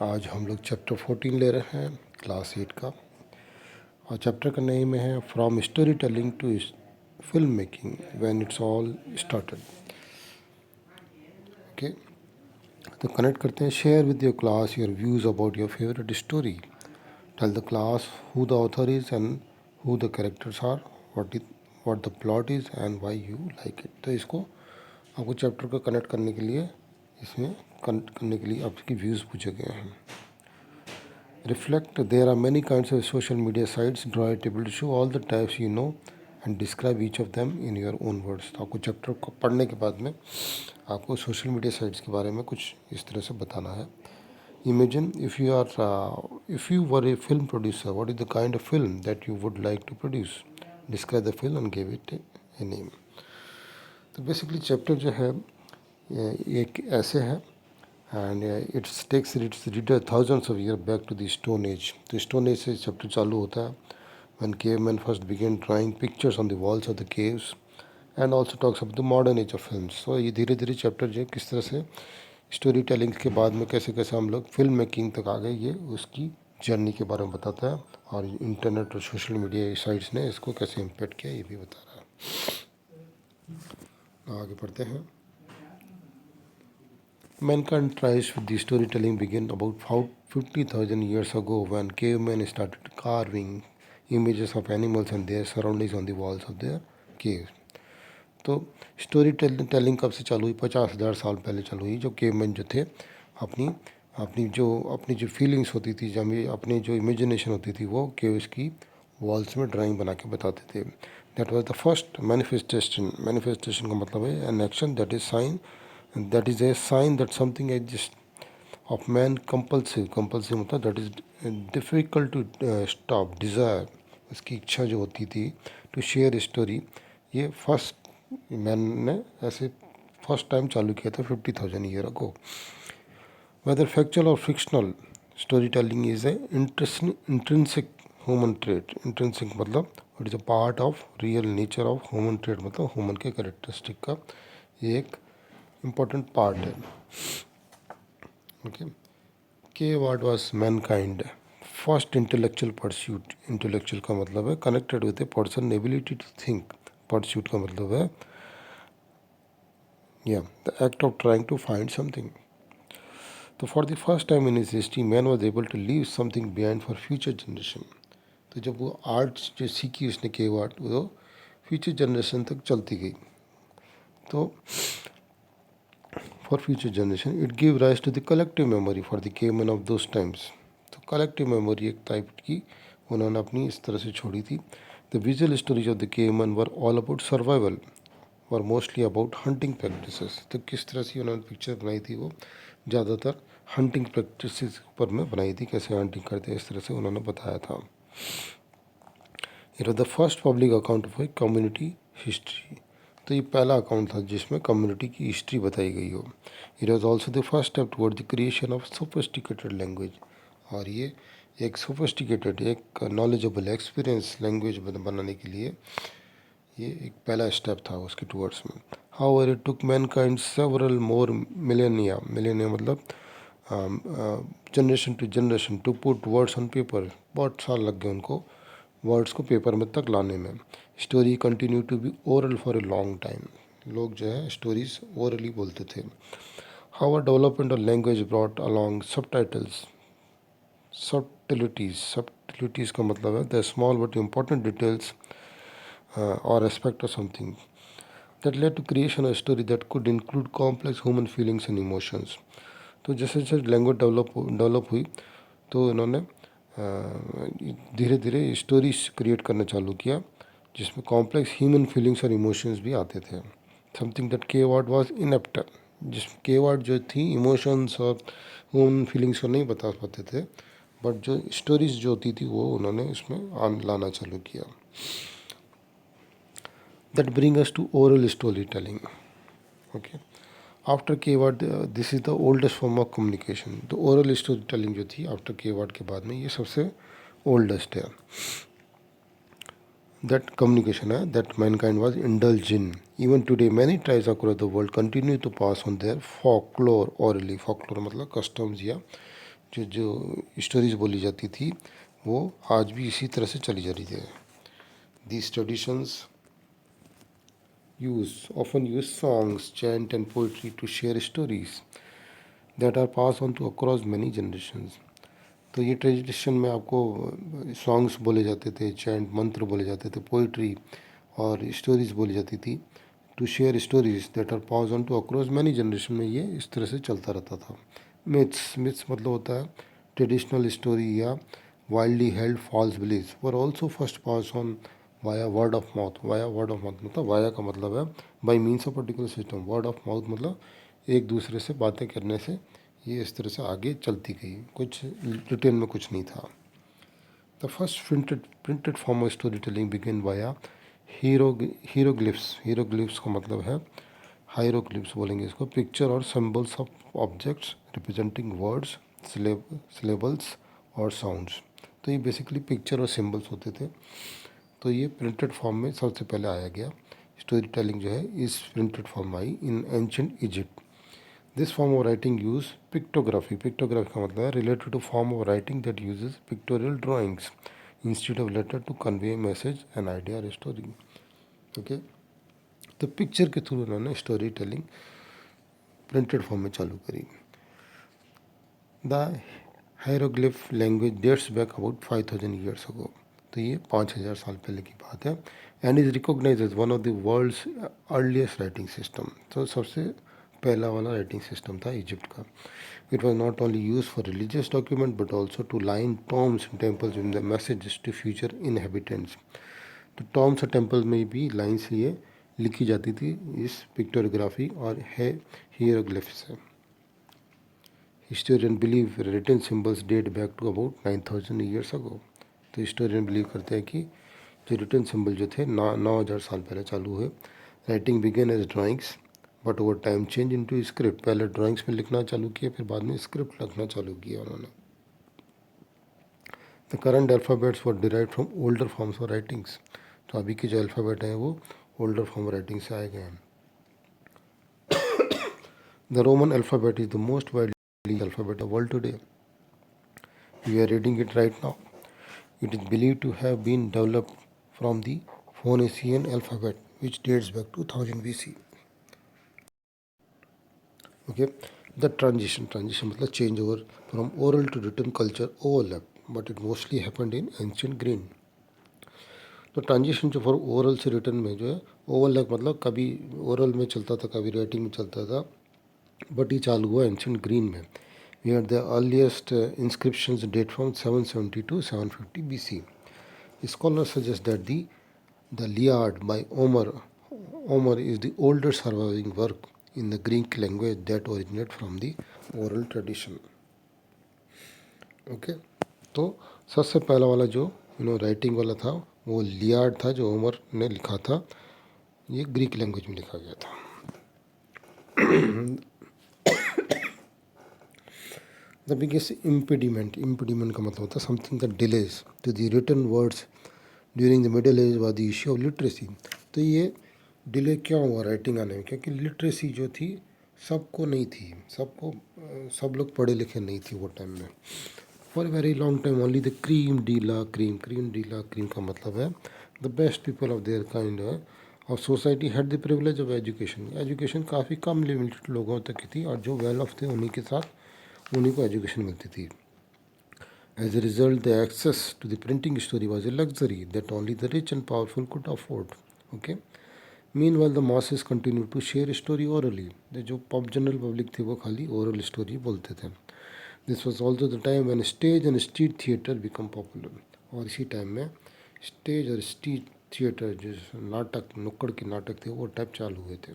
आज हम लोग चैप्टर 14 ले रहे हैं क्लास 8 का, और चैप्टर का नेम है from story telling to film making when it's all started. Okay, तो कनेक्ट करते हैं। Share with your class your views about your favourite story. Tell the class who the author is and who the characters are, what the plot is and why you like it. तो इसको आपको chapter को connect करने के लिए, इसमें connect करने के लिए आपकी व्यूज़ पूछे गए हैं। Reflect, there are many kinds of social media sites. Draw a table to show all the types you know and describe each of them in your own words। तो आपको चैप्टर को पढ़ने के बाद में आपको सोशल मीडिया साइट्स के बारे में कुछ इस तरह से बताना है। Imagine if you were a film producer, what is the kind of film that you would like to produce? Describe the film and give it a name। तो बेसिकली चैप्टर जो है एक ऐसे है, and it takes its reader thousands of years back to the Stone Age। तो stone age से chapter चालू होता है, when cavemen first began drawing pictures on the walls of the caves, and also talks about the modern age of films। तो ये धीरे धीरे chapter जो है किस तरह से स्टोरी टेलिंग के बाद में कैसे कैसे हम लोग फिल्म मेकिंग तक आ गए, ये उसकी जर्नी के बारे में बताता है, और इंटरनेट और सोशल मीडिया साइट्स ने इसको कैसे इम्पेक्ट किया ये भी बता रहा है। आगे पढ़ते हैं। Mankind tries with the storytelling began about 50,000 years ago when cavemen started carving images of animals and their surroundings on the walls of their caves। तो स्टोरी टेलिंग कब से चालू हुई? 50,000 साल पहले चालू हुई, जो केवमैन जो थे अपनी अपनी जो फीलिंग्स होती थी, जब अपनी जो इमेजिनेशन होती थी, वो केव्स की वॉल्स में ड्राइंग बना के बताते थे। That was the first manifestation. Manifestation का मतलब है an action that is sine, that is a sign that something exists of man। compulsive मतलब that is difficult to stop। desire, उसकी इच्छा जो होती थी टू शेयर स्टोरी, ये फर्स्ट मैन ने ऐसे फर्स्ट टाइम चालू किया था 50,000 ईयर अगो। वेदर फैक्चुअल और fictional, story telling is a intrinsic human trait. Intrinsic मतलब it is a part of real nature of human trait, मतलब ह्यूमन के कैरेक्टरिस्टिक का ये एक important part है। okay, के what was mankind first intellectual pursuit। intellectual का मतलब है connected with a person ability to think। pursuit का मतलब है the act of trying to find something। तो for the first time in his history man was able to leave something behind for future generation। तो जब वो art जो सीखी उसने के आर्ट, वो फ्यूचर जनरेशन तक चलती गई। तो for future generation it gave rise to the collective memory for the cavemen of those times। तो कलेक्टिव मेमोरी एक टाइप की उन्होंने अपनी इस तरह से छोड़ी थी। The visual stories of the cavemen were all about survival, were mostly about hunting practices. तो किस तरह से उन्होंने पिक्चर बनाई थी, वो ज़्यादातर हंटिंग प्रैक्टिसेस पर में बनाई थी, कैसे हंटिंग करते हैं इस तरह से उन्होंने बताया था। It was the first public account of a community history. तो ये पहला अकाउंट था जिसमें कम्युनिटी की हिस्ट्री बताई गई हो। It was also the first step toward the creation of sophisticated language. और ये एक सोफिस्टिकेटेड, एक नॉलेजेबल एक्सपीरियंस लैंग्वेज बनाने के लिए ये एक पहला स्टेप था उसके टुवर्ड्स में। How it took mankind several more millennia. Millennia मतलब generation to generation to put words on paper. बहुत साल लग गए उनको वर्ड्स को पेपर में तक लाने में। Story continue to be oral for a long time. लोग जो है स्टोरीज ओरली बोलते थे। How development of language brought along subtleties. Subtleties का मतलब है the small but important details और aspect of something that led to creation of story that could include complex human feelings and emotions. तो जैसे जैसे language develop हुई तो इन्होंने धीरे धीरे स्टोरीज क्रिएट करना चालू किया जिसमें कॉम्प्लेक्स ह्यूमन फीलिंग्स और इमोशंस भी आते थे। समथिंग दैट के वर्ड वाज इनएप्ट। जिस के वर्ड जो थी इमोशंस और ह्यूमन फीलिंग्स को नहीं बता पाते थे, बट जो स्टोरीज जो होती थी वो उन्होंने इसमें लाना चालू किया। That bring us to oral story telling. Okay, after के word this is the oldest form of communication. तो ओरल स्टोरी टेलिंग जो थी आफ्टर के वर्ड के बाद में ये सबसे ओल्डेस्ट है। दैट कम्युनिकेशन है that mankind was indulge in. Even today many tribes across the world continue to pass on their folklore orally. Folklore मतलब कस्टम्स या जो स्टोरीज बोली जाती थी वो आज भी इसी तरह से चली जा रही है. These traditions often use songs, chant and poetry to share stories that are passed on to across many generations. तो ये ट्रेडिशन में आपको सॉन्ग्स बोले जाते थे, चैंट मंत्र बोले जाते थे, पोइट्री और स्टोरीज बोली जाती थी to share stories that are pass on to across many generation में ये इस तरह से चलता रहता था. मिथ्स मतलब होता है ट्रेडिशनल स्टोरी या wildly held false believes were also first pass on via word of mouth. Via word of mouth मतलब वाया का मतलब है by means of particular system. Word of mouth मतलब एक दूसरे से बातें करने से ये इस तरह से आगे चलती गई. कुछ रिटेन में कुछ नहीं था. The first printed form of story telling begin via hieroglyphs. Hieroglyphs का मतलब है हायरोग्लिफ्स बोलेंगे इसको, पिक्चर और symbols of objects representing words, syllables और साउंड्स. तो ये बेसिकली पिक्चर और सिंबल्स होते थे. तो ये प्रिंटेड फॉर्म में सबसे पहले आया गया. स्टोरी टेलिंग जो है इस प्रिंटेड फॉर्म में आई in ancient Egypt. This form of writing use pictography. Pictography का मतलब है related to form of writing that uses pictorial drawings instead of letter to convey message an idea और story. Okay, तो picture के through उन्होंने story telling printed form में चालू करी. The hieroglyph language dates back about 5000 years ago. तो ये 5000 साल पहले की बात है. And is recognise as one of the world's earliest writing system. तो सबसे पहला वाला राइटिंग सिस्टम था इजिप्ट का. It was not only use for religious document but also to line tombs in temples in the messages to future inhabitants. तो tombs और temple में भी लाइन्स लिए लिखी जाती थी इस पिक्टोग्राफी और है हीरोग्लिफ्स से. Historian believe written symbols date back to about 9000 years ago. तो हिस्टोरियन बिलीव करते हैं कि जो रिटन सिंबल जो थे 9000 साल पहले चालू हुए. Writing began as drawings but over time change into script. पहले ड्राइंग्स में लिखना चालू किया, फिर बाद में स्क्रिप्ट लिखना चालू किया उन्होंने. The current alphabets were derive from older forms of writings. तो अभी के जो अल्फ़ाबेट हैं वो ओल्डर फॉर्म राइटिंग से आए गए हैं. The Roman alphabet is the most widely alphabet of world today. We are reading it right now. It is believed to have been developed from the Phoenician alphabet, which dates back to 1000 BC. Okay, the transition मतलब change over from oral to written culture overlap, but it mostly happened in ancient Greek. तो transition जो for oral से return में जो है overlap मतलब कभी oral में चलता था कभी राइटिंग में चलता था, बट ये चालू हुआ एंशिएंट ग्रीन में. We are the earliest inscriptions date from 770 to 750 BC. Scholars suggest that the Iliad by Homer is the oldest surviving work in the Greek language that originated from the oral tradition. Okay, तो सबसे पहला वाला जो writing वाला था वो लियाड था जो होमर ने लिखा था. ये ग्रीक लैंग्वेज में लिखा गया था. द बिगेस्ट इम्पेडिमेंट का मतलब होता है something that delays to the written words during the middle age was the issue of literacy. तो ये डिले क्या हुआ राइटिंग आने में, क्योंकि लिटरेसी जो थी सबको नहीं थी, सब लोग पढ़े लिखे नहीं थी वो टाइम में. For very long time only the cream de la cream का मतलब है the best people of their kind of society had the privilege of education. Education काफ़ी कम लिमिटेड लोगों तक की थी और जो वेल ऑफ थे उन्हीं के साथ उन्हीं को एजुकेशन मिलती थी. As a result, the access to the printing story was a luxury that only the rich and powerful could afford. Okay. Meanwhile, the masses continued to share story orally. The जो general public थी वो खाली oral story बोलते थे. This was also the time when stage and street theater become popular. और इसी time में stage और स्ट्रीट थिएटर जो नाटक नुक्कड़ के नाटक थे वो टाइप चालू हुए थे.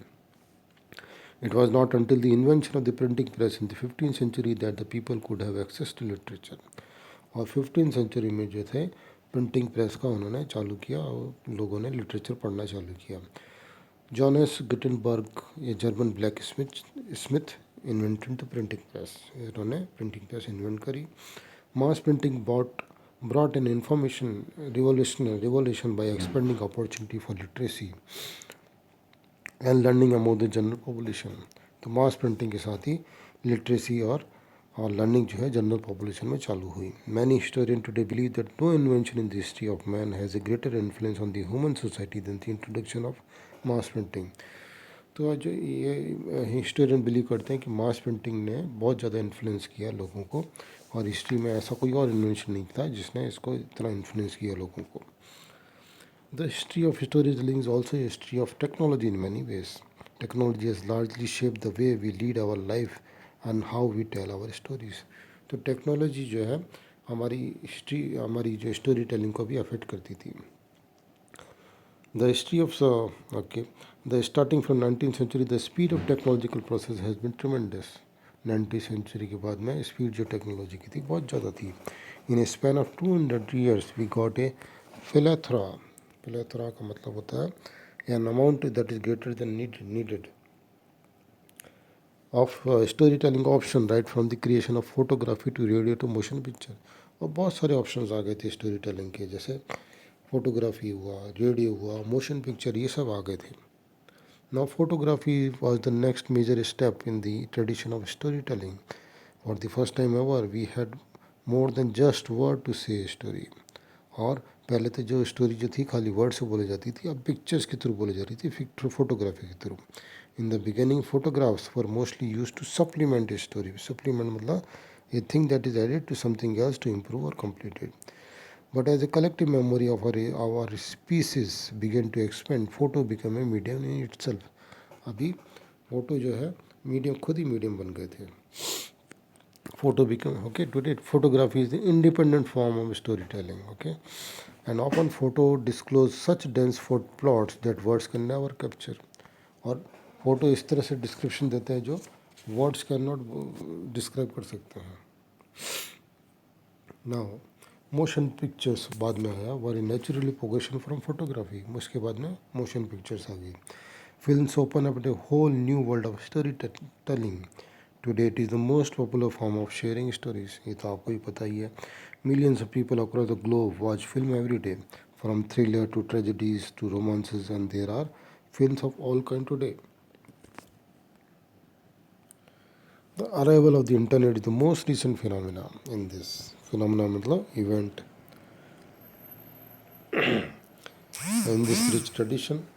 It was not until the invention of the printing press in the 15th century that the people could have access to literature. और 15th सेंचुरी में जो थे प्रिंटिंग प्रेस का उन्होंने चालू किया और लोगों ने लिटरेचर पढ़ना चालू किया. जॉनस गुटेनबर्ग ये German black Smith invented the printing press. इन्होंने प्रिंटिंग प्रेस इन्वेंट करी. मास printing brought an information revolution by expanding opportunity for literacy and learning among the general population. तो मास प्रिंटिंग के साथ ही लिटरेसी और और लर्निंग जो है जनरल पॉपुलेशन में चालू हुई. Many historian today believe that no invention in the history of man has a greater influence on the human society than the introduction of mass printing. तो जो ये हिस्टोरियन बिलीव करते हैं कि मास प्रिंटिंग ने बहुत ज़्यादा इन्फ्लुएंस किया लोगों को, और हिस्ट्री में ऐसा कोई और इन्वेंशन नहीं था जिसने इसको इतना इन्फ्लुएंस किया लोगों को. The history of storytelling is also a history of technology in many ways. Technology has largely shaped the way we lead our life and how we tell our stories. तो technology जो है हमारी history, हमारी जो story telling को भी affect करती थी. The history of okay the starting from 19th century the speed of technological process has been tremendous. 19th century के बाद में स्पीड जो टेक्नोलॉजी की थी बहुत ज़्यादा थी. In a span of 200 years we got a plethora. Plethora का मतलब होता है an amount that is greater than needed of story telling option, right from the creation of photography to radio to motion picture. और बहुत सारे options आ गए थे story telling के, जैसे फोटोग्राफी हुआ, रेडियो हुआ, मोशन पिक्चर, ये सब आ गए थे. Now photography was the next major step in the tradition of story telling. For the first time ever we had more than just word to say story. और पहले तो जो स्टोरी जो थी खाली वर्ड से बोली जाती थी, अब पिक्चर्स के थ्रू बोली जा रही थी, फोटोग्राफी के through. In the beginning photographs were mostly use to supplement a story. Supplement मतलब a thing that is added to something else to improve और complete it. But as a collective memory of our species began to expand, photo become a medium in itself. अभी photo जो है medium, खुद ही medium बन गए थे. Photo become, okay, today photography is the independent form of storytelling, okay, and often photo disclose such dense plots that words can never capture. और photo इस तरह से डिस्क्रिप्शन देते हैं जो वर्ड्स कैन नॉट डिस्क्राइब कर सकते हैं. नाउ मोशन पिक्चर्स बाद में आया, were naturally progression from photography. उसके बाद में मोशन पिक्चर्स आ गई. Films open up a whole new world of story telling. Today it is the most popular form of sharing stories. ये तो आपको ही पता ही है. Millions of people across the globe watch film every day, from thriller to tragedies to romances, and there are films of all kind today. The arrival of the internet is the most recent phenomena in this. Phenomena मतलब event in this rich tradition.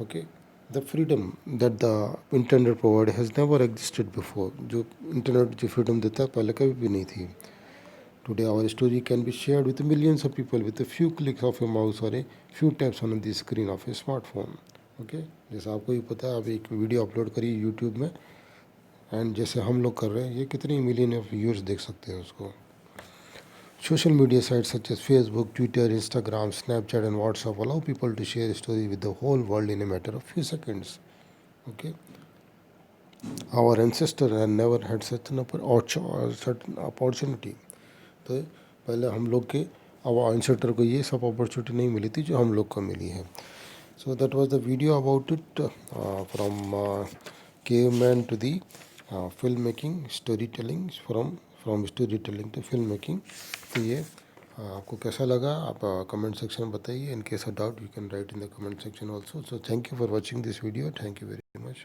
Okay. The freedom that the internet provide has never existed before. जो internet जो freedom देता है पहले कभी भी नहीं थी. Today our story can be shared with millions of people with a few clicks of a mouse or a few taps on the screen of a smartphone. Okay, जैसे आपको ही पता है, आप एक वीडियो अपलोड करिए यूट्यूब में, and जैसे हम लोग कर रहे हैं, ये कितनी मिलियन ऑफ व्यूअर्स देख सकते हैं उसको. Social media sites such as Facebook, Twitter, Instagram, Snapchat and WhatsApp allow people to share stories with the whole world in a matter of few seconds. Okay, our ancestors had never had such an certain opportunity. तो पहले हम लोग के अब answer को ये सब opportunity नहीं मिली थी जो हम लोग को मिली है. So that was the video about it from caveman to the film making story telling, from story telling to film making. तो ये आपको कैसा लगा आप कमेंट सेक्शन में बताइए. In case of doubt you can write in the comment section also. So thank you for watching this video. Thank you very much.